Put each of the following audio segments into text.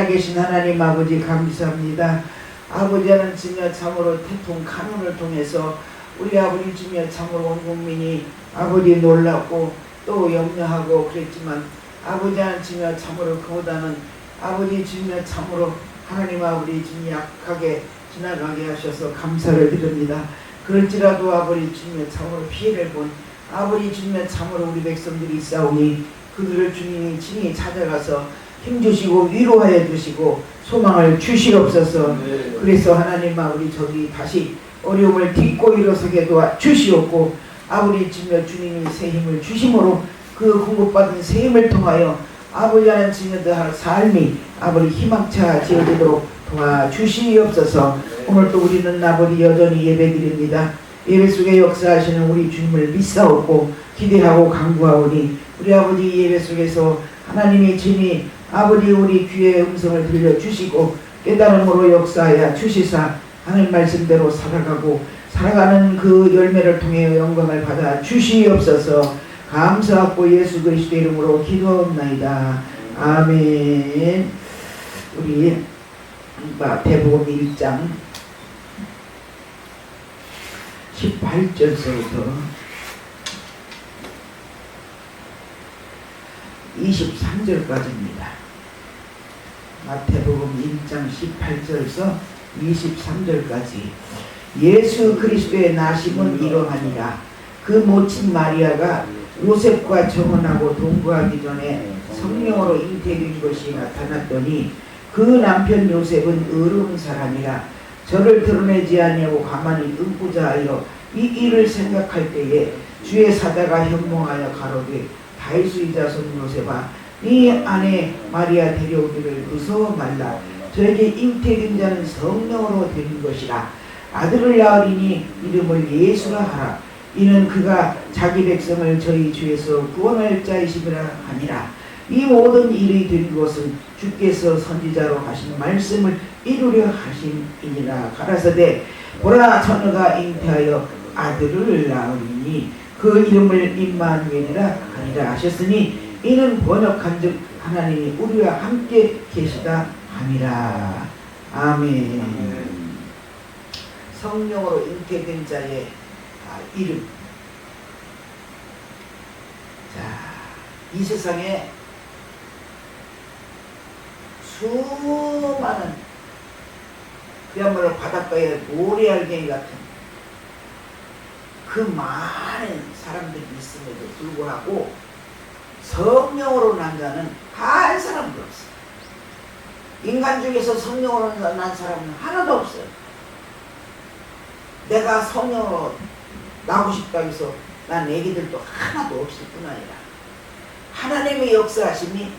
살아계신 하나님 아버지 감사합니다. 아버지 하나님 주여 참으로 태풍 가뭄을 통해서 우리 아버지 주여 참으로 온 국민이 아버지 놀랐고 또 염려하고 그랬지만 아버지 하나님 주여 참으로 그보다는 아버지 주님 참으로 하나님 아버지 주님 약하게 지나가게 하셔서 감사를 드립니다. 그럴지라도 아버지 주님 참으로 피해를 본 아버지 주님 참으로 우리 백성들이 있사오니 그들을 주님이 친히 찾아가서 힘주시고 위로하여 주시고 소망을 주시옵소서. 그래서 하나님 아버지 저기 다시 어려움을 딛고 일어서게 도와 주시옵고 아버지 주님이 새 힘을 주심으로 그 공급받은 새 힘을 통하여 아버지 하나님 주님의 삶이 아버지 희망차 지어지도록 도와주시옵소서. 오늘 또 우리는 아버지 여전히 예배드립니다. 예배 속에 역사하시는 우리 주님을 믿사옵고 기대하고 간구하오니 우리 아버지 예배 속에서 하나님의 진이 아버지 우리 귀의 음성을 들려주시고 깨달음으로 역사하여 주시사 하나님 말씀대로 살아가는 그 열매를 통해 영광을 받아 주시옵소서. 감사하고 예수 그리스도 이름으로 기도하옵나이다. 아멘. 우리 마태복음 1장 18절서부터 23절까지입니다. 마태복음 1장 18절서 23절까지. 예수 그리스도의 나심은 이러하니라. 그 모친 마리아가 요셉과 정혼하고 동거하기 전에 성령으로 잉태된 것이 나타났더니 그 남편 요셉은 의로운 사람이라 저를 드러내지 아니하고 가만히 은고자 하여 이 일을 생각할 때에 주의 사자가 현몽하여 가로되 다윗의 자손 요셉아 네 아내 마리아 데려오기를 무서워 말라. 저에게 잉태된 자는 성령으로 된 것이라. 아들을 낳으리니 이름을 예수라 하라. 이는 그가 자기 백성을 저희 주에서 구원할 자이심이라 하니라. 이 모든 일이 된 것은 주께서 선지자로 하신 말씀을 이루려 하심이니라. 가라사대 보라 처녀가 잉태하여 아들을 낳으리니 그 이름을 임마누엘이라 하니라 하셨으니 이는 번역한즉 하나님이 우리와 함께 계시다 함이라. 아멘. 성령으로 잉태된 자의 이름. 자, 이 세상에 수많은 그야말로 바닷가에 모래알갱이 같은 그 많은 사람들이 있음에도 불구하고 성령으로 난 자는 한 사람도 없어요. 인간 중에서 성령으로 난 사람은 하나도 없어요. 내가 성령으로 나고 싶다고 해서 난 애기들도 하나도 없을 뿐 아니라 하나님의 역사하심이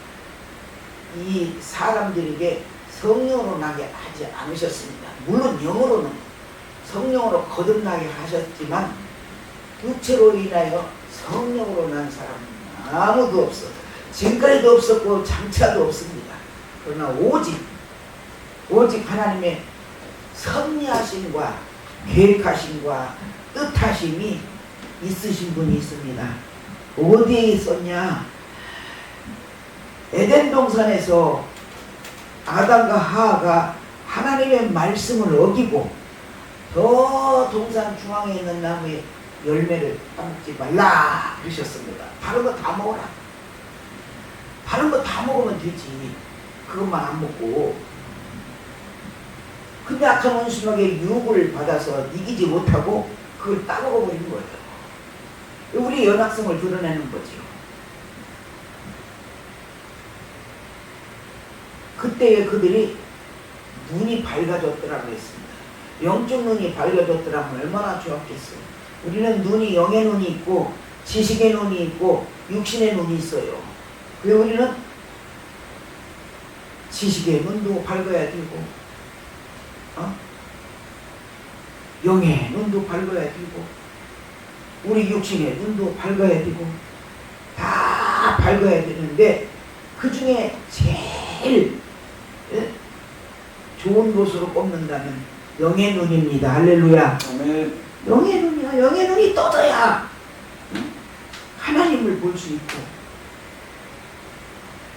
이 사람들에게 성령으로 나게 하지 않으셨습니다. 물론 영으로는 성령으로 거듭나게 하셨지만 육체로 인하여 성령으로 난 사람은 아무도 없어. 지금까지도 없었고 장차도 없습니다. 그러나 오직 하나님의 섭리하심과 계획하심과 뜻하심이 있으신 분이 있습니다. 어디에 있었냐? 에덴 동산에서 아담과 하와가 하나님의 말씀을 어기고 저 동산 중앙에 있는 나무의 열매를 따먹지 말라 그러셨습니다. 다른 거 다 먹어라. 다른 거 다 먹으면 되지. 그것만 안 먹고. 근데 악한 원수에게 유혹을 받아서 이기지 못하고 그걸 따먹어버린 거예요. 우리 연약성을 드러내는 거죠. 그때에 그들이 눈이 밝아졌더라고 했습니다. 영적 눈이 밝아졌더라면 얼마나 좋았겠어요. 우리는 눈이 영의 눈이 있고 지식의 눈이 있고 육신의 눈이 있어요. 그래서 우리는 지식의 눈도 밝아야 되고 영의 눈도 밝아야 되고 우리 육신의 눈도 밝아야 되고 다 밝아야 되는데 그 중에 제일 좋은 곳으로 꼽는다면 영의 눈입니다. 할렐루야. 아멘. 영의 눈이야. 영의 눈이 떠져야 하나님을 볼 수 있고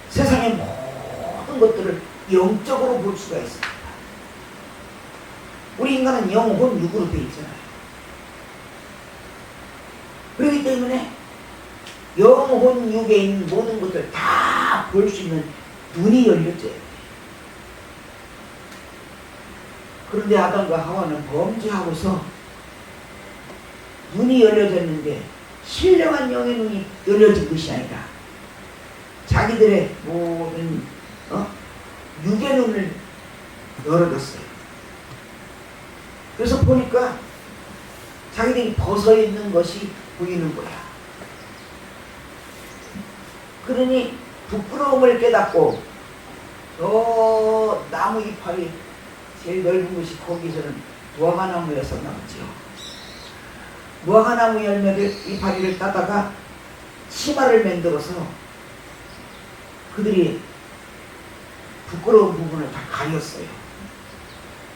세상의 모든 것들을 영적으로 볼 수가 있습니다. 우리 인간은 영혼 육으로 되어 있잖아요. 그렇기 때문에 영혼 육에 있는 모든 것을 다 볼 수 있는 눈이 열려져야 돼요. 근데 아담과 하와는 범죄하고서 눈이 열려졌는데 신령한 영의 눈이 열려진 것이 아니라 자기들의 모든 육의 눈을 열어줬어요. 그래서 보니까 자기들이 벗어있는 것이 보이는 거야. 그러니 부끄러움을 깨닫고 저 나무 이파리 제일 넓은 곳이 거기서는 무화과나무였었나 보죠. 무화과나무 열매를 이파리를 따다가 치마를 만들어서 그들이 부끄러운 부분을 다 가렸어요.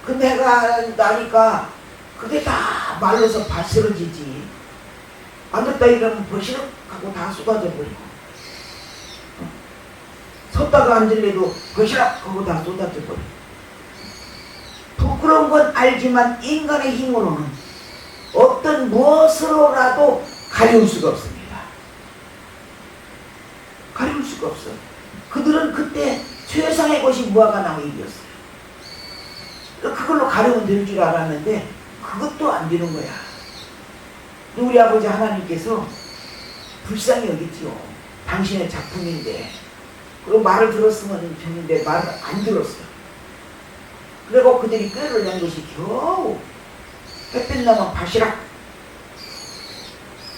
근데 해가 나니까 그게 다 말라서 바스러지지. 안 됐다 이러면 버시럭 하고 다 쏟아져 버리고, 섰다가 앉을래도 버시럭 하고 다 쏟아져 버리고. 부끄러운 건 알지만 인간의 힘으로는 어떤 무엇으로라도 가려울 수가 없습니다. 가려울 수가 없어요. 그들은 그때 최상의 것이 무화과나무 잎이었어요. 그걸로 가려면 될 줄 알았는데 그것도 안 되는 거야. 우리 아버지 하나님께서 불쌍히 여기지요. 당신의 작품인데. 그리고 말을 들었으면 좋는데 말을 안 들었어요. 그리고 그들이 꾀를 낸 것이 겨우 햇빛 나면 바시락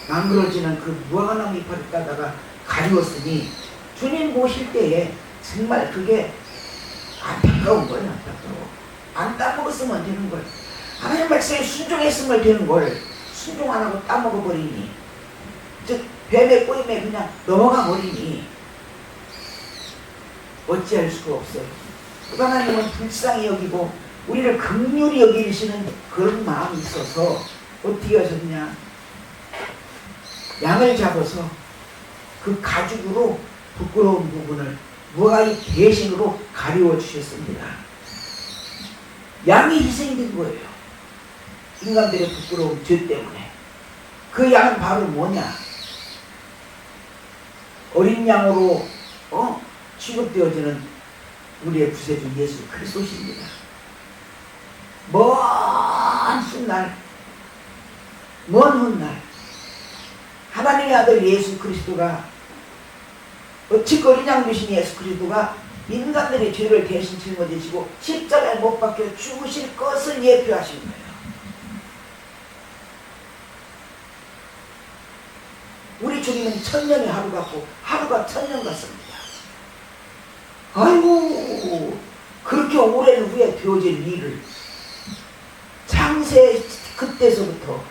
망그러지는 그 무화과나무 이파리 따다가 가리웠으니 주님 보실 때에 정말 그게 안타까운 거예요. 안타까워. 안 따먹었으면 되는 걸. 하나님 말씀에 순종했으면 되는 걸 순종 안 하고 따먹어버리니, 즉 뱀의 꼬임에 그냥 넘어가 버리니 어찌할 수가 없어요. 하나님은 불쌍히 여기고 우리를 긍휼히 여기시는 그런 마음이 있어서 어떻게 하셨냐, 양을 잡아서 그 가죽으로 부끄러운 부분을 무화과의 대신으로 가리워 주셨습니다. 양이 희생된 거예요. 인간들의 부끄러운 죄 때문에. 그 양은 바로 뭐냐, 어린 양으로 취급되어지는 우리의 구세주 예수 그리스도십니다. 먼 훗날, 먼 훗날 하나님의 아들 예수 그리스도가, 어찌 어린 양 되신 예수 그리스도가 인간들의 죄를 대신 짊어지시고 십자가에 못 박혀 죽으실 것을 예표하신 거예요. 우리 주님은 천년의 하루 같고 하루가 천년 같습니다. 아이고, 그렇게 오랜 후에 되어질 일을 창세 그때서부터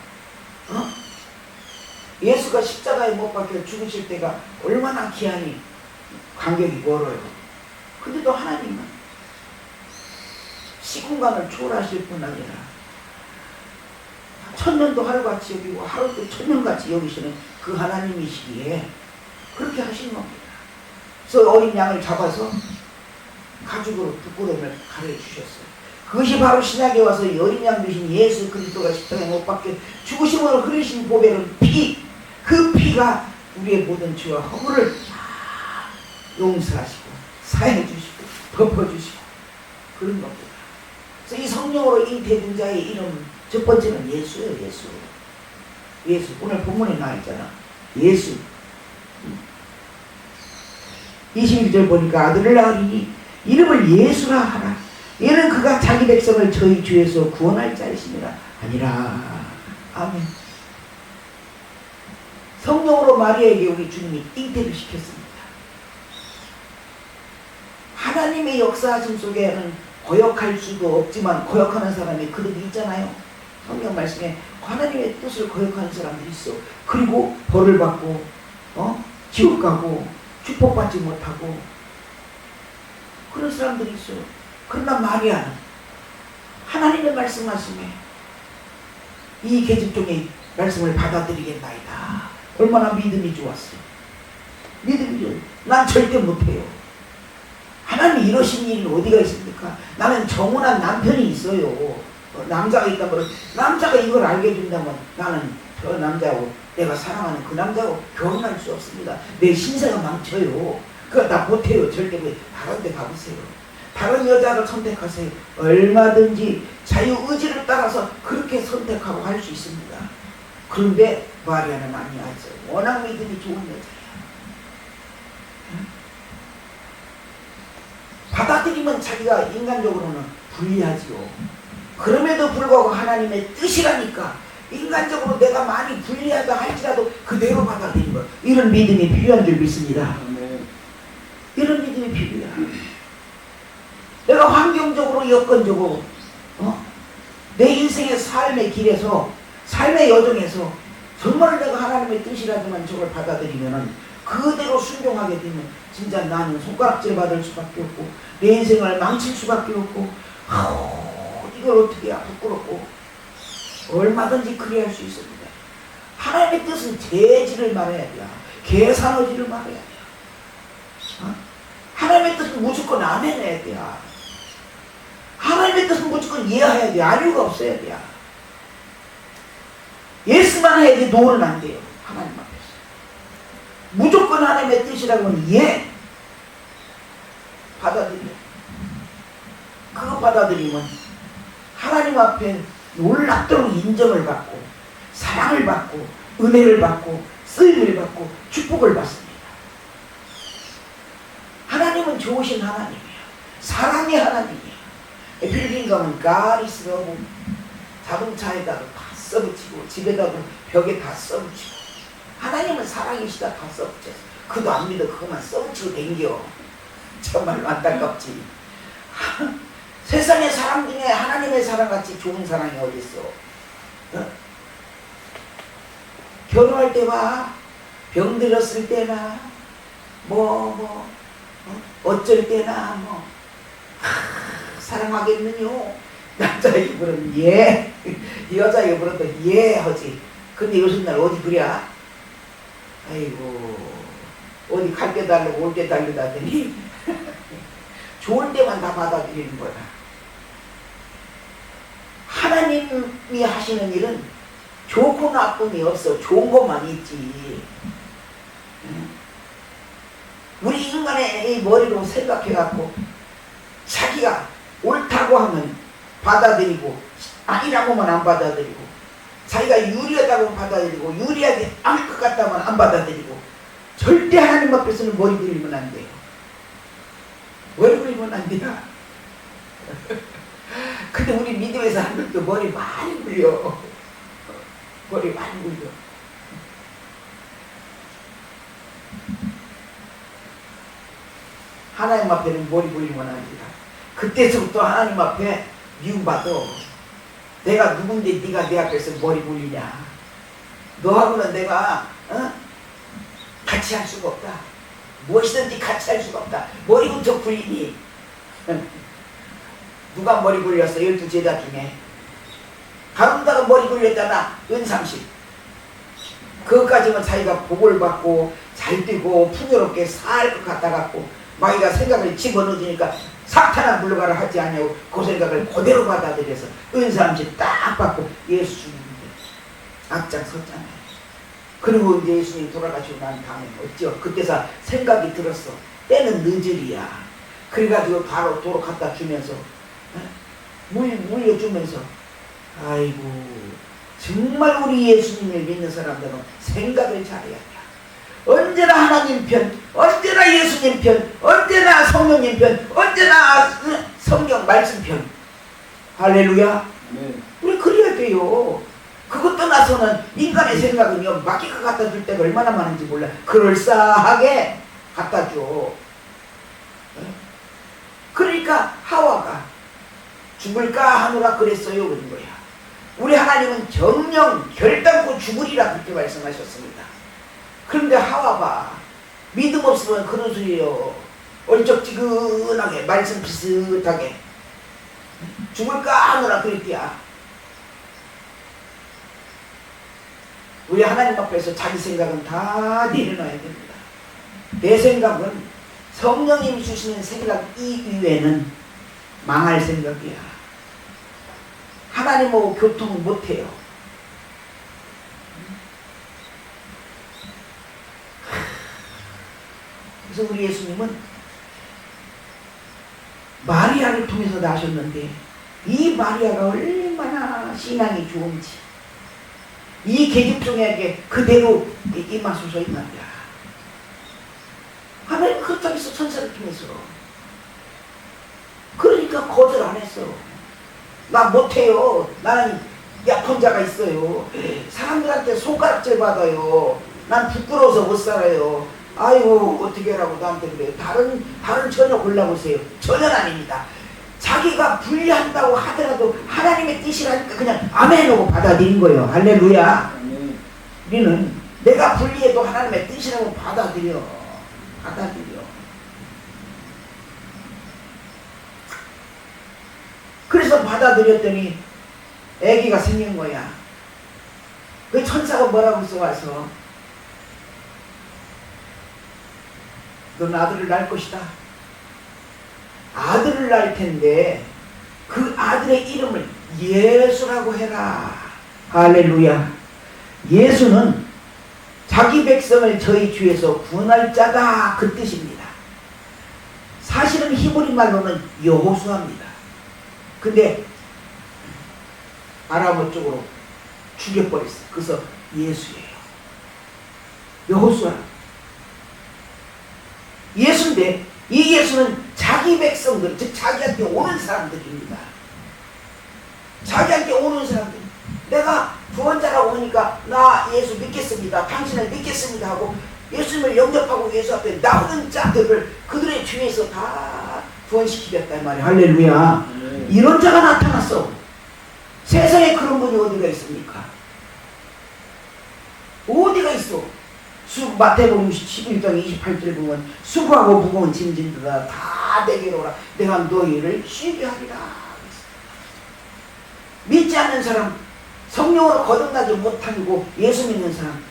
예수가 십자가에 못 박혀 죽으실 때가 얼마나 기한이 간격이 멀어요. 근데도 하나님은 시공간을 초월하실 뿐 아니라 천년도 하루같이 여기고 하루도 천년같이 여기시는 그 하나님이시기에 그렇게 하신 겁니다. 그래서 어린 양을 잡아서 가죽으로 부끄러움을 가려주셨어요. 그것이 바로 신약에 와서 어린 양 되신 예수 그리스도가 십자가에 못 박혀 죽으심으로 흐르신 보배는 피, 그 피가 우리의 모든 죄와 허물을 다 용서하시고 사해주시고 덮어주시고 그런 겁니다. 그래서 이 성령으로 잉태된 자의 이름 첫 번째는 예수예요. 예수. 예수. 오늘 본문에 나와 있잖아. 예수. 22절 보니까 아들을 낳으리니 이름을 예수라 하라. 이는 그가 자기 백성을 저희 죄에서 구원할 자이심이라 아니라. 아멘. 성령으로 마리아에게 우리 주님이 잉태를 시켰습니다. 하나님의 역사하심 속에는 거역할 수도 없지만 거역하는 사람이 그들이 있잖아요. 성경 말씀에 하나님의 뜻을 거역하는 사람들이 있어. 그리고 벌을 받고 지옥 가고 축복받지 못하고 그런 사람들이 있어요. 그러나 마리아는 하나님의 말씀에 이 계집종의 말씀을 받아들이겠나이다. 얼마나 믿음이 좋았어. 믿음이 좋아요. 난 절대 못해요. 하나님 이러신 일은 어디가 있습니까? 나는 정혼한 남편이 있어요. 남자가 있다면 남자가 이걸 알게 해준다면 나는 저 남자하고 내가 사랑하는 그 남자하고 결혼할 수 없습니다. 내 신세가 망쳐요. 그거 나 못해요. 절대 다른 데 가보세요. 다른 여자를 선택하세요. 얼마든지 자유의지를 따라서 그렇게 선택하고 할 수 있습니다. 그런데 마리아는 아니었어요. 워낙 믿음이 좋은 여자예요. 받아들이면 자기가 인간적으로는 불리하지요. 그럼에도 불구하고 하나님의 뜻이라니까 인간적으로 내가 많이 불리하다 할지라도 그대로 받아들이는 것. 이런 믿음이 필요한 줄 믿습니다. 이런 믿음이 필요해요. 내가 환경적으로 여건적으로 내 인생의 삶의 길에서 삶의 여정에서 정말 내가 하나님의 뜻이라지만 저걸 받아들이면은 그대로 순종하게 되면 진짜 나는 손가락질 받을 수밖에 없고 내 인생을 망칠 수밖에 없고 이걸 어떻게 해야 부끄럽고 얼마든지 그리할 수 있습니다. 하나님의 뜻은 재지를 말해야 돼요. 계산의지를 말해야 돼요. 하나님의 뜻은 무조건 안 해내야 돼요. 하나님의 뜻은 무조건 이해해야 돼요. 아니가 없어야 돼요. 예스만 해야지 노는 안 돼요. 하나님 앞에서. 무조건 하나님의 뜻이라고 하면 예. 받아들여. 그거 받아들이면 하나님 앞에 놀랍도록 인정을 받고 사랑을 받고 은혜를 받고 쓰임을 받고 축복을 받습니다. 하나님은 좋으신 하나님이에요. 사랑의 하나님이에요. 빌딩 가면 God is love. 자동차에다가 다 써붙이고 집에다가 벽에 다 써붙이고 하나님은 사랑이시다 다 써붙여서 그도 안 믿어 그것만 써붙이고 댕겨. 정말로 안타깝지. 세상의 사랑 중에 하나님의 사랑같이 좋은 사랑이 어디 있어? 결혼할 때 봐. 병들었을 때나 어쩔 때나 사랑하겠느뇨. 남자 입으로는 예, 여자 입으로도 예 하지. 근데 요즘 날 어디 그래? 아이고 어디 갈 때 달라고 올 때 달리다더니 좋을 때만 다 받아들이는 거야. 하나님이 하시는 일은 좋고 나쁨이 없어. 좋은 것만 있지. 우리 인간의 이 머리로 생각해갖고 자기가 옳다고 하면 받아들이고 아니라고만 안 받아들이고 자기가 유리하다고 받아들이고 유리하지 않을 것 같다면 안 받아들이고 절대 하나님 앞에서는 머리 굴리면 안 돼요. 머리 굴리면 안 돼요. 근데 우리 믿음에서 하는 또 머리 많이 굴려. 머리 많이 굴려. 하나님 앞에는 머리 굴리면 안 됩니다. 그때서부터 하나님 앞에 미움받아. 내가 누군데 네가 내 앞에서 머리 굴리냐. 너하고는 내가 같이 할 수가 없다. 무엇이든지 같이 할 수가 없다. 머리부터 굴리니. 누가 머리 굴렸어? 12제자 중에 가론다가 머리 굴렸잖아. 은삼십. 그것까지는 자기가 복을 받고 잘 되고 풍요롭게 살 것 같아 갖고 마귀가 생각을 집어넣으니까 사탄아 물러가라 하지 않냐고 그 생각을 그대로 받아들여서 은삼십 딱 받고 예수 주님께 앞장섰잖아요. 그리고 이제 예수님 돌아가시고 난 다음에 어찌요? 그때서 생각이 들었어. 때는 늦으리야. 그래가지고 바로 도로 갖다 주면서 물려주면서 아이고 정말 우리 예수님을 믿는 사람들은 생각을 잘해야 돼. 언제나 하나님 편, 언제나 예수님 편, 언제나 성령님 편, 언제나 성경 말씀 편. 할렐루야. 네. 우리 그래야 돼요. 그것 떠나서는 인간의 생각은요 마귀가 갖다 줄 때가 얼마나 많은지 몰라. 그럴싸하게 갖다 줘. 그러니까 하와가 죽을까 하노라 그랬어요 그런 거야. 우리 하나님은 정령 결단코 죽으리라 그렇게 말씀하셨습니다. 그런데 하와가 믿음 없으면 그런 소리예요. 얼쩍지근하게 말씀 비슷하게 죽을까 하노라 그랬대야. 우리 하나님 앞에서 자기 생각은 다 내려놔야 됩니다. 내 생각은 성령님이 주시는 생각 이외에는 망할 생각이야. 하나님하고 교통 못해요. 그래서 우리 예수님은 마리아를 통해서 나셨는데 이 마리아가 얼마나 신앙이 좋은지 이 계집종에게 그대로 임하소서 이 말이야. 하나님 그렇다면서 천사를 통해서. 그러니까 거절 안 했어. 나 못해요. 나는 약혼 자가 있어요. 사람들한테 손가락질 받아요. 난 부끄러워서 못 살아요. 아이고 어떻게 하라고 나한테 그래요. 다른 처녀 골라보세요. 전혀 아닙니다. 자기가 분리한다고 하더라도 하나님의 뜻이라니까 그냥 아멘 하고 받아들인 거예요. 할렐루야. 우리는 내가 분리해도 하나님의 뜻이라고 받아들여. 그래서 받아들였더니 아기가 생긴 거야. 그 천사가 뭐라고 써와서 넌 아들을 낳을 것이다. 아들을 낳을 텐데 그 아들의 이름을 예수라고 해라. 할렐루야. 예수는 자기 백성을 저희 주에서 구원할 자다 그 뜻입니다. 사실은 히브리 말로는 여호수아입니다. 근데 아람어 쪽으로 죽여버렸어. 그래서 예수예요. 여호수아. 예수인데 이 예수는 자기 백성들, 즉 자기한테 오는 사람들입니다. 자기한테 오는 사람들. 내가 구원자라고 하니까 나 예수 믿겠습니다. 당신을 믿겠습니다 하고 예수님을 영접하고 예수 앞에 나오는 자들을 그들의 주에서 다 구원시키겠다 이 말이야. 할렐루야. 이런 자가 나타났어. 세상에 그런 분이 어디가 있습니까? 어디가 있어? 마태복음 11장 28절에 보면 수고하고 무거운 짐진들아 다 내게로 오라. 내가 너희를 쉬게 하리라. 믿지 않는 사람, 성령으로 거듭나지 못하고 예수 믿는 사람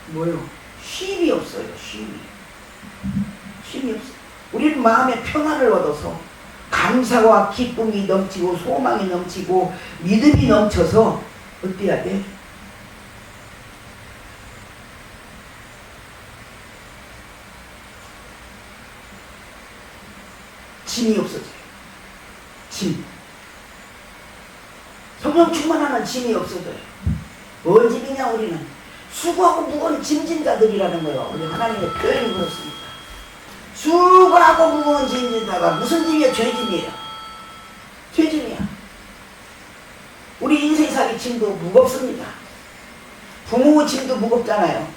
뭐요? 쉼이 없어요. 쉼이 없어요. 우리는 마음의 평안을 얻어서 감사와 기쁨이 넘치고 소망이 넘치고 믿음이 넘쳐서 어때야 돼? 짐이 없어져요. 짐. 성령 충만하면 짐이 없어져요. 뭔 짐이냐 우리는? 수고하고 무거운 짐진 자들이라는 거예요. 우리 하나님의 표현이 그렇습니다. 수고하고 무거운 짐진 자가 무슨 짐이에요? 죄짐이에요. 죄짐이야. 우리 인생 살이 짐도 무겁습니다. 부모 짐도 무겁잖아요.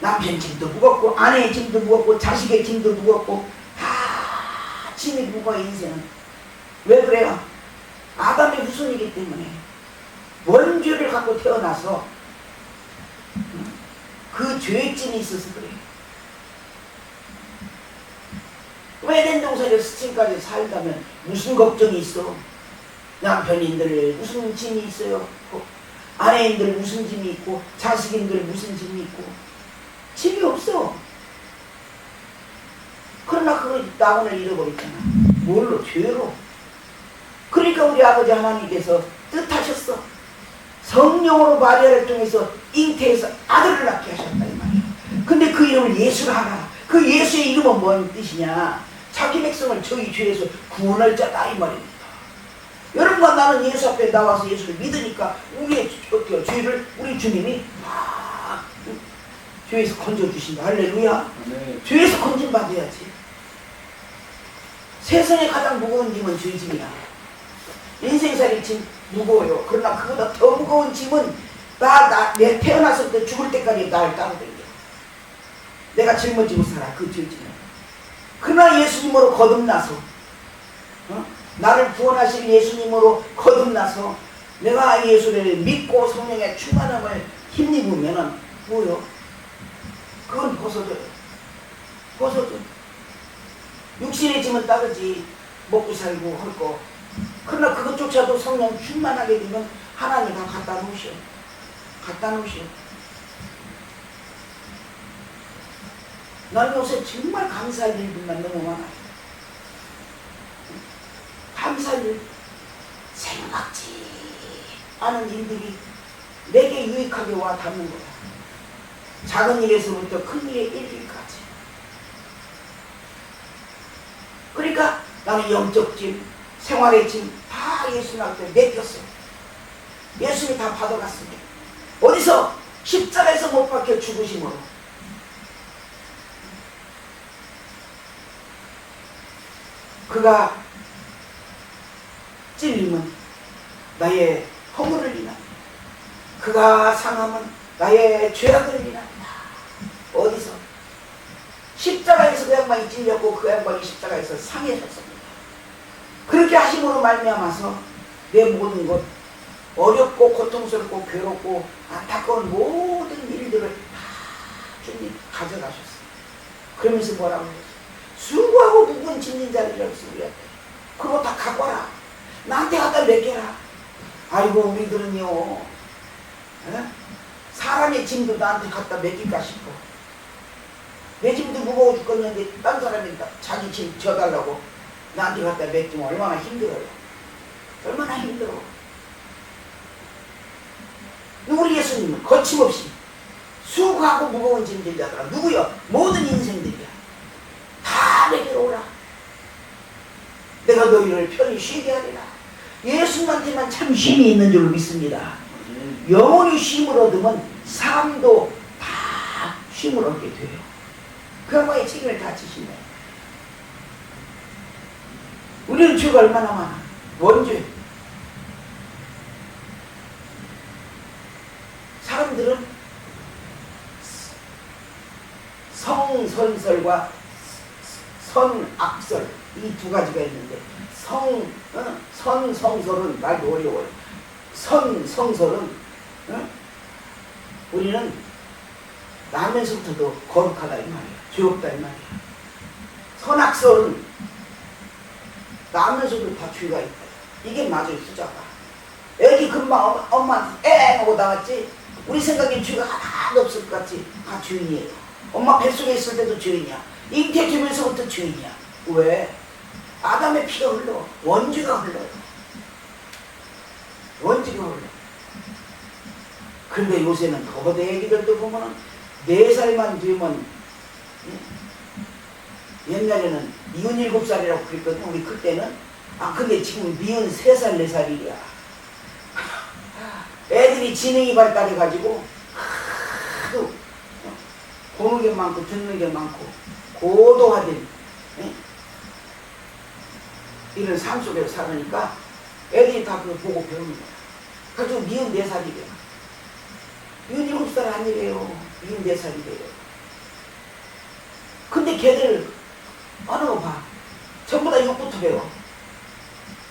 남편 짐도 무겁고 아내의 짐도 무겁고 자식의 짐도 무겁고 다 짐이 무거워 인생은. 왜 그래요? 아담의 후손이기 때문에 원죄를 갖고 태어나서 그 죄짐이 있어서 그래요. 에덴 동산에 스친까지 살다면 무슨 걱정이 있어? 남편인들 무슨 짐이 있어요? 아내인들 무슨 짐이 있고 자식인들 무슨 짐이 있고 짐이 없어. 그러나 그거 나원을 잃어버렸잖아. 뭘로? 죄로. 그러니까 우리 아버지 하나님께서 뜻하셨어. 성령으로 마리아를 통해서 잉태해서 아들을 낳게 하셨다 이 말이야. 근데 그 이름을 예수라 하라. 그 예수의 이름은 뭔 뜻이냐? 자기 백성을 저희 죄에서 구원할 자다 이 말입니다. 여러분과 나는 예수 앞에 나와서 예수를 믿으니까 우리의 죄를 우리 주님이 죄에서 건져주신다. 할렐루야. 네. 죄에서 건진받아야지. 세상에 가장 무거운 짐은 죄짐이야. 인생살이 짐 무거워요. 그러나 그보다 더 무거운 짐은 내 태어났을 때 죽을 때까지 나를 따르더니 내가 짊어지고 살아. 그 죄짐은. 그러나 예수님으로 거듭나서 나를 구원하실 예수님으로 거듭나서 내가 예수를 믿고 성령의 충만함을 힘입으면은 뭐요? 그건 벗어져요. 벗어져. 육신의 짐은 따르지. 먹고 살고 할 거. 그러나 그것조차도 성령 충만하게 되면 하나님 다 갖다 놓으셔. 갖다 놓으셔. 난 요새 정말 감사할 일들만 너무 많아요. 감사할 일. 생각지 않은 일들이 내게 유익하게 와 닿는 거야. 작은 일에서부터 큰 일에 이르기까지. 그러니까 나는 영적 짐, 생활의 짐 다 예수님한테 맡겼어요. 예수님이 다 받아갔습니다. 어디서? 십자가에서 못 박혀 죽으심으로. 그가 찔림은 나의 허물을 인합니다. 그가 상함은 나의 죄악을 인합니다. 어디서? 십자가에서 그 양반이 찔렸고 그 양반이 십자가에서 상해졌습니다. 그렇게 하심으로 말미암아서 내 모든 것, 어렵고 고통스럽고 괴롭고 안타까운 모든 일들을 다 주님 가져가셨어요. 그러면서 뭐라고 했어요? 수고하고 무거운 짐진 자들이라고 했어요. 우리한테. 그거 다 갖고 와라. 나한테 갖다 맡겨라. 아이고 우리들은요, 에? 사람의 짐도 나한테 갖다 맡길까 싶어. 내 짐도 무거워 죽겠는데 딴 사람이 자기 짐 져달라고 나한테 갖다 맡기면 얼마나 힘들어요. 얼마나 힘들어. 우리 예수님은 거침없이 수고하고 무거운 짐진 자들아. 누구요? 모든 인생들이야. 다 내게로 오라. 내가 너희를 편히 쉬게 하리라. 예수님한테만 참 쉼이 있는 줄로 믿습니다. 영원히 쉼을 얻으면 삶도 다 쉼을 얻게 돼요. 그 양반의 책임을 다 지시네. 우리는 죄가 얼마나 많아. 원죄. 사람들은 성선설과 선악설 이 두 가지가 있는데 선성설은 말도 어려워요. 선성설은 우리는 나면서부터도 거룩하다 이 말이야. 죄 없다 이 말이야. 선악설은 나면서도 다 죄가 있다. 이게 맞아요. 후자가. 애기 금방 엄마한테 애 하고 나왔지. 우리 생각엔 죄가 하나도 없을 것 같지. 다 죄인이에요. 엄마 뱃속에 있을 때도 죄인이야. 잉태되면서부터 죄인이야. 왜? 아담의 피가 흘러. 원죄가 흘러요. 원죄가 흘러. 그런데 요새는 거대 애기들도 보면은 4살만 되면, 옛날에는 67살이라고 그랬거든. 우리 그때는. 근데 지금 43살 4살이야. 애들이 지능이 발달해가지고 하도 보는 게 많고 듣는 게 많고 고도화된 이런 삶 속에서 살으니까 애들이 다 그거 보고 배우는 거야. 그래서 44살이래요. 67살 아니래요. 44살이래요. 근데 걔들 어느 거 봐. 전부 다 욕부터 배워.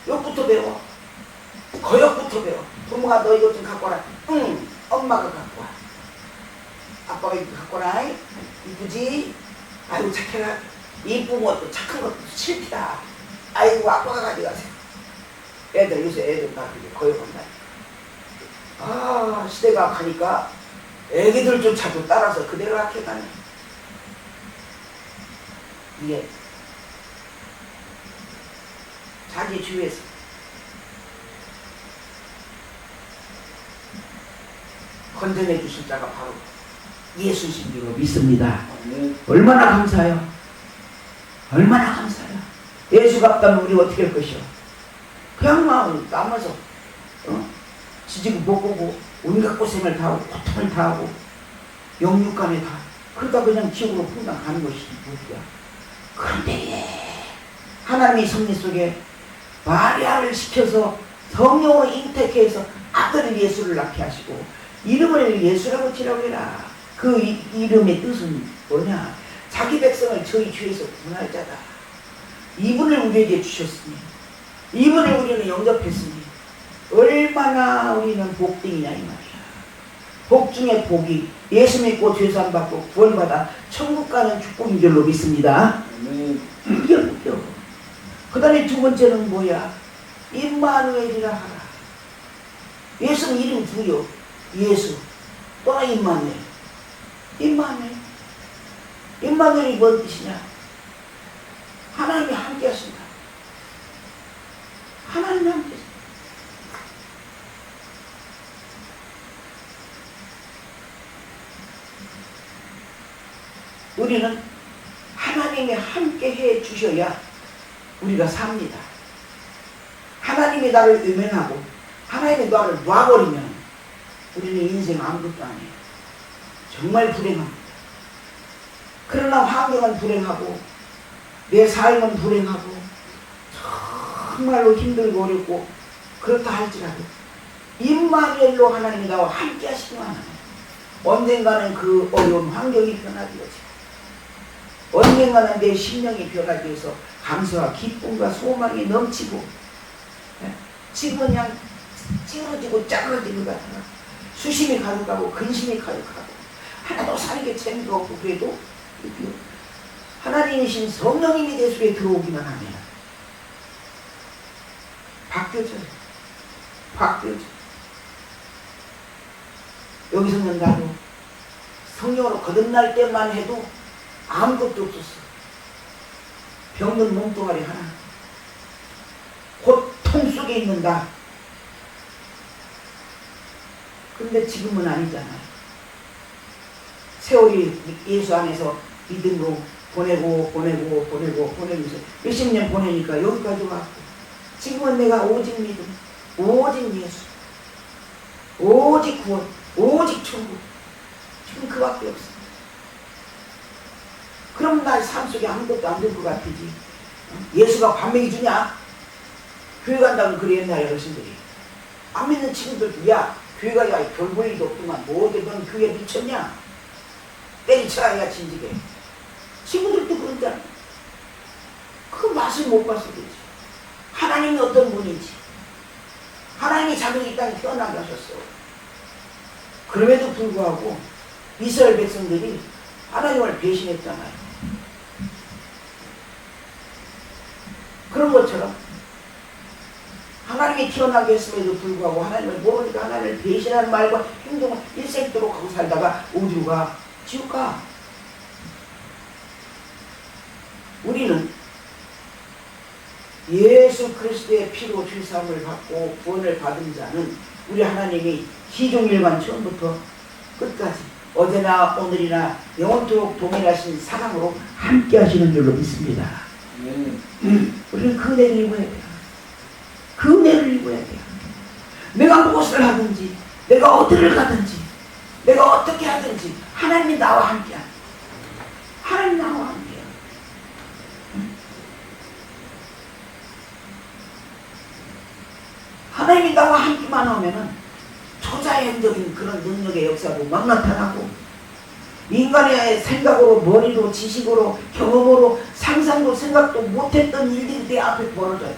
욕부터 배워. 거역부터 배워. 부모가 너 이것 좀 갖고 와라. 응, 엄마가 갖고 와. 아빠가 이거 갖고 와라. 이쁘지? 아이고 착해라. 이쁜 것도 착한 것도 싫다. 아이고 아빠가 가져가세요. 요새 애들 다 그렇게 거역한다. 시대가 가니까 애기들조차도 따라서 그대로 학해가네. 이게 자기 주위에서 건전해 주실 자가 바로 예수신 줄로 믿습니다. 얼마나 감사해요. 얼마나 감사해요. 예수가 없다면 우리 어떻게 할 것이요. 그냥 마음 남아서 지지고 못 보고 온갖 고생을 다 하고 고통을 다 하고 영육간에 다 그러다 그냥 지옥으로 풍당 가는 것이 무엇이야. 그런데 하나님이 섭리 속에 마리아를 시켜서 성령으로 잉태케 해서 아들 예수를 낳게 하시고 이름을 예수라고 지라고 해라. 그 이름의 뜻은 뭐냐. 자기 백성을 저희 죄에서 구원할 자다. 이분을 우리에게 주셨으니 이분을 우리는 영접했으니 얼마나 우리는 복등이냐 이 말이야. 복 중에 복이 예수 믿고 죄사함 받고 구원받아 천국 가는 축복인 줄로 믿습니다. 이게 웃겨. 그 다음에 두 번째는 뭐야? 임마누엘이라 하라. 예수는 이름 두요. 예수 또나 임마누엘. 임마누엘이 뭔 뜻이냐? 하나님이 함께 하신다. 하나님이 함께 하신다. 우리는 하나님이 함께 해 주셔야 우리가 삽니다. 하나님이 나를 외면하고 하나님이 나를 놔버리면 우리는 인생 아무것도 아니에요. 정말 불행합니다. 그러나 환경은 불행하고 내 삶은 불행하고 정말로 힘들고 어렵고 그렇다 할지라도 임마누엘로 하나님이 나와 함께 하시기만 하면 언젠가는 그 어려운 환경이 변하기 위해서 언젠가는 내 심령이 변하기 위해서 감사와 기쁨과 소망이 넘치고 지금은 그냥 찌그러지고 짜그러진 것 같아. 수심이 가득하고 근심이 가득하고 하나도 사는 게 재미가 없고 그래도 하나님이신 성령님이 내 속에 들어오기만 하면 바뀌어져요. 바뀌어져요. 여기서는 나도 성령으로 거듭날 때만 해도 아무것도 없었어. 병든 몸뚱아리 하나, 고통 속에 있는다. 근데 지금은 아니잖아요. 세월이 예수 안에서 믿음으로 보내면서 몇십 년 보내니까 여기까지 왔고 지금은 내가 오직 믿음, 오직 예수, 오직 구원, 오직 천국. 지금 그밖에 없어. 그럼 나 삶 속에 아무것도 안 될 것 같으지. 예수가 밥 먹여주냐? 교회 간다고 그래 옛날에 어르신들이. 안 믿는 친구들도 야 교회 가야 별 볼 일도 없구만. 뭐게 넌 교회 미쳤냐? 때리쳐야 야 진지게. 친구들도 그런잖아. 그 맛을 못 봤어 그렇지. 하나님이 어떤 분인지 하나님이 자기를 이 땅에 태어나게 하셨어. 그럼에도 불구하고 이스라엘 백성들이 하나님을 배신했잖아요. 그런 것처럼 하나님이 태어나게 했음에도 불구하고 하나님을 모르니까 하나님을 배신하는 말과 행동을 일생도록 하고 살다가 어디로 가? 지옥 가. 우리는 예수 그리스도의 피로 죄사함을 받고 구원을 받은 자는 우리 하나님이 시종일관 처음부터 끝까지 어제나 오늘이나 영원토록 동일하신 사랑으로 함께 하시는 줄로 믿습니다. 우리는 그 은혜를 입어야 돼요. 그 은혜를 입어야 돼요. 내가 무엇을 하든지 내가 어디를 가든지 내가 어떻게 하든지 하나님이 나와 함께야. 하나님이 나와 함께야. 하나님이 나와 함께만 하면은 초자연적인 그런 능력의 역사도 막 나타나고 인간의 생각으로 머리로 지식으로 경험으로 상상도 생각도 못했던 일들이 내 앞에 벌어져요.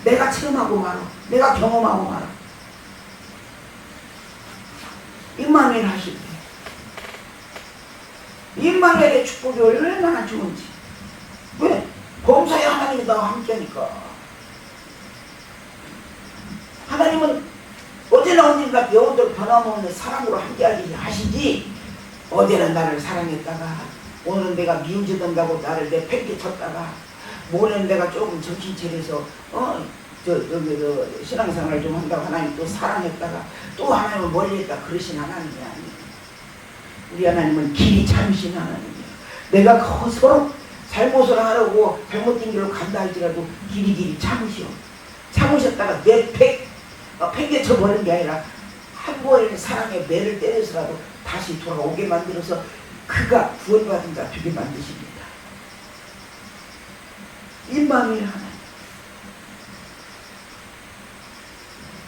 내가 체험하고 말아. 내가 경험하고 말아. 임마누엘 하실 때 임마누엘의 축복이 얼마나 좋은지. 왜? 범사에 하나님이 나와 함께하니까. 하나님은 어제나 오늘과 영원토록 변함없는 사랑으로 함께 하시지 어제는 나를 사랑했다가 오늘은 내가 미워지던다고 나를 내팽개쳤다가 모레는 내가 조금 정신 차려서 신앙생활을 좀 한다고 하나님 또 사랑했다가 또 하나님을 멀리했다 그러신 하나님이 아니에요. 우리 하나님은 길이 참으신 하나님이에요. 내가 서로 잘못을 하려고 잘못된 길로 간다 할지라도 길이 참으시오. 참으셨다가 내 팽개쳐 버리는 게 아니라 한 번의 사랑의 매를 때려서라도 다시 돌아오게 만들어서 그가 구원받은 자 되게 만드십니다. 임마누엘 하나님.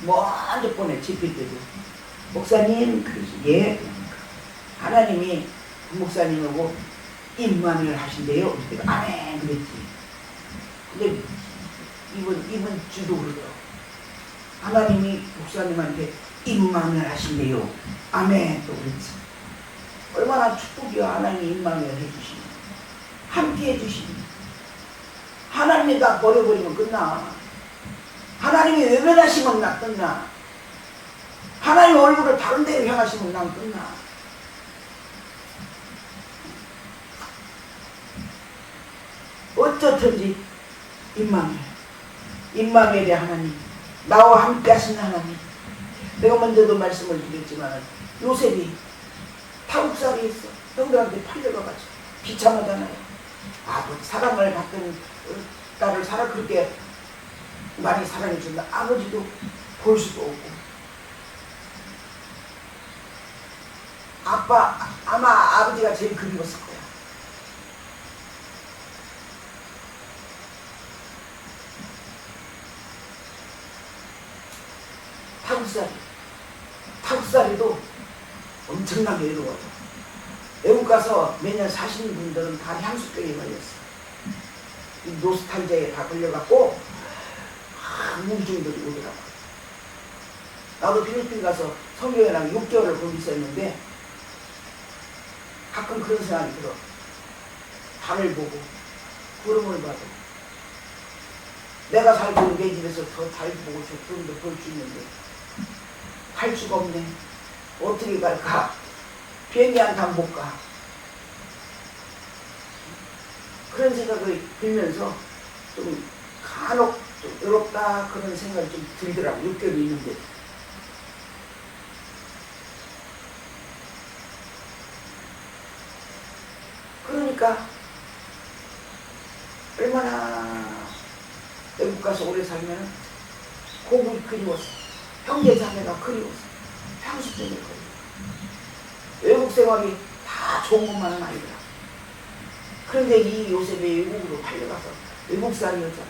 먼저 보내 집필 때도 목사님 그러시 예 하나님이 그 목사님하고 임마누엘 하신대요. 그래서 아멘 그랬지. 근데 이번 주도 그러더라고. 하나님이 목사님한테 임마누엘 하신대요. 아멘 또 그랬지. 얼마나 축복이야. 하나님이 임마누엘 해주시니 함께 해주시니. 하나님이 다 버려버리면 끝나. 하나님이 외면하시면 나 끝나. 하나님 얼굴을 다른 데로 향하시면 난 끝나. 어쩌든지 임마누엘의 하나님, 나와 함께 하시는 하나님. 내가 먼저도 말씀을 드렸지만 요셉이 타국살이 했어. 형들한테 팔려가가지고 비참하잖아요. 사랑을 받던 나를 그렇게 많이 사랑해준다. 아버지도 볼 수도 없고. 아마 아버지가 제일 그리웠을 거야. 타국살이도 엄청나게 외로워요. 외국 가서 매년 사시는 분들은 다 향수병에 걸렸어. 이 노스탈지아에 다 걸려갖고 우울증들이 오더라고. 나도 필리핀 가서 성교회랑 6개월을 거기 있었는데 가끔 그런 생각이 들어. 달을 보고 구름을 봐도 내가 살고 있는 내 집에서 더 달 보고 저 구름도 볼 수 있는데 갈 수가 없네. 어떻게 갈까? 비행기 한 탑 못 가. 그런 생각을 들면서 좀 간혹 좀 외롭다 그런 생각이 좀 들더라고. 6개월이 있는데. 그러니까 얼마나 외국 가서 오래 살면 고국이 그리웠어. 형제 자매가 그리웠어. 향수병이 그리웠어. 외국 생활이 다 좋은 것만은 아니더라. 그런데 이 요셉이 외국으로 팔려가서 외국살이었잖아.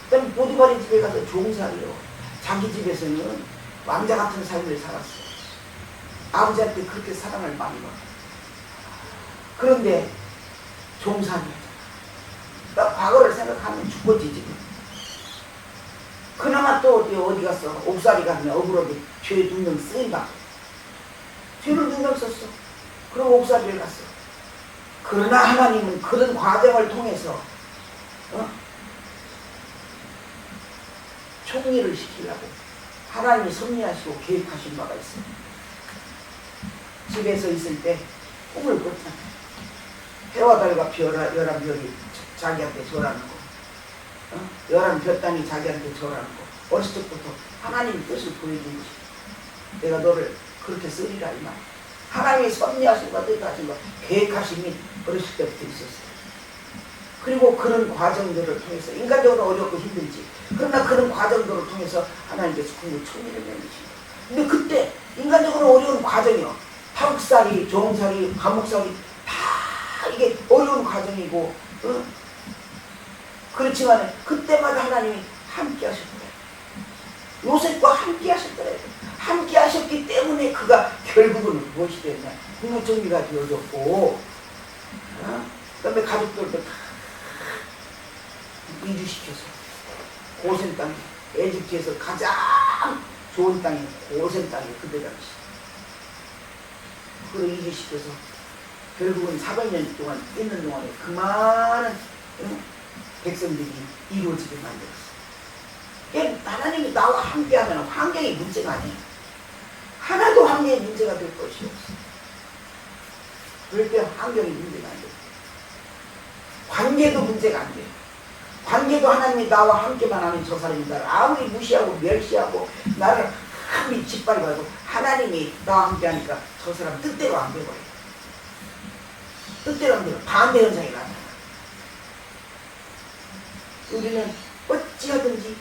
그다음에 보디발의 집에 가서 종살이요. 자기 집에서는 왕자 같은 삶을 살았어. 아버지한테 그렇게 사랑을 많이 받아. 그런데 종살이였잖아. 나 과거를 생각하면 죽었지 지금. 그나마 또 어디 갔어. 옥살이 가면 억울하게 죄 누명 쓰인다. 죄를 누명 썼어. 그럼 옥살이를 갔어. 그러나 하나님은 그런 과정을 통해서 총리를 시키려고 하나님이 섭리하시고 계획하신 바가 있어요. 집에서 있을 때 꿈을 꿨잖아. 해와 달과 열한 별이 자기한테 절하는 거, 열한 별단이 자기한테 절하는 거. 어렸을 때부터 하나님의 뜻을 보여준 것이 내가 너를 그렇게 쓰리라 이 말. 하나님이 섭리하신 것, 뜻하신 것, 계획하심이 어렸을 때부터 있었어요. 그리고 그런 과정들을 통해서 인간적으로 어렵고 힘들지. 그러나 그런 과정들을 통해서 하나님께서 궁극 총리를 내리십니다. 근데 그때 인간적으로 어려운 과정이요. 타국살이, 종살이, 감옥살이 다 이게 어려운 과정이고 그렇지만 그때마다 하나님이 함께 하셨더래요. 요셉과 함께 하셨더래요. 함께 하셨기 때문에 그가 결국은 무엇이 되었냐. 국무총리가 되어졌고 그 다음에 가족들도 다 이주시켜서 고센 땅에 에집트에서 가장 좋은 땅이 고센 땅이 그때 당시 그걸 이주시켜서 결국은 400년 동안 있는 동안에 그 많은 백성들이 이루어지게 만들었어. 하나님이 나와 함께하면 환경이 문제가 아니야. 하나도 환경이 문제가 될 것이 없어. 그럴 때 환경이 문제가 안 돼. 관계도 문제가 안 돼. 관계도 하나님이 나와 함께만 하면 저 사람이 나를 아무리 무시하고 멸시하고 나를 아무리 짓밟아도 하나님이 나와 함께하니까 저 사람 뜻대로 안 돼버려. 뜻대로 안 돼요. 반대 현상이 나타나. 우리는 어찌하든지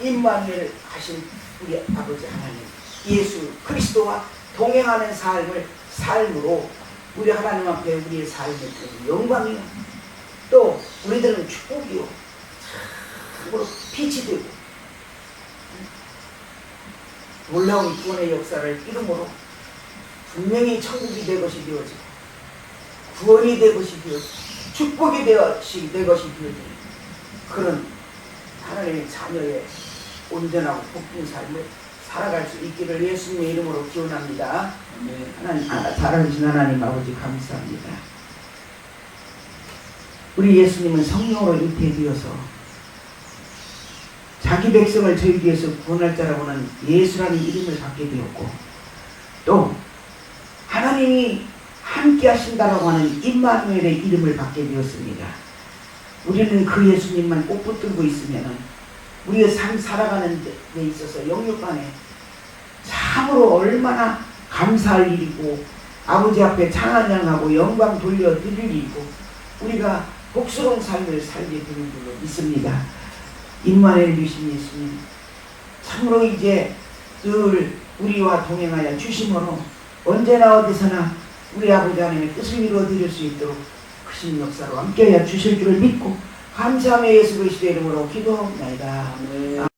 임마누엘 하신 우리 아버지 하나님 예수 그리스도와 동행하는 삶으로 우리 하나님 앞에 우리의 삶을 영광이요. 또 우리들은 축복이요. 참으로 빛이 되고 놀라운 구원의 역사를 이름으로 분명히 천국이 내 것이 되어지고 구원이 내 것이 되어지고 축복이 내 것이 되어지고 그런 하나님의 자녀의 온전하고 복된 삶을 살아갈 수 있기를 예수님의 이름으로 기원합니다. 하나님, 살아계신 하나님 아버지 감사합니다. 우리 예수님은 성령으로 잉태되어서 자기 백성을 저희 위해서 구원할 자라고는 예수라는 이름을 받게 되었고 또 하나님이 함께 하신다라고 하는 임마누엘의 이름을 받게 되었습니다. 우리는 그 예수님만 꼭 붙들고 있으면 우리의 삶 살아가는 데 있어서 영육간에 참으로 얼마나 감사할 일이고 아버지 앞에 찬양하고 영광 돌려드릴 일이고 우리가 복스러운 삶을 살게 되는 줄로 믿습니다. 임마누엘 주신 예수님 참으로 이제 늘 우리와 동행하여 주심으로 언제나 어디서나 우리 아버지 하나님의 뜻을 이루어 드릴 수 있도록 크신 역사로 함께하여 주실 줄을 믿고 감사하며 예수 그리스도의 이름으로 기도하옵나이다.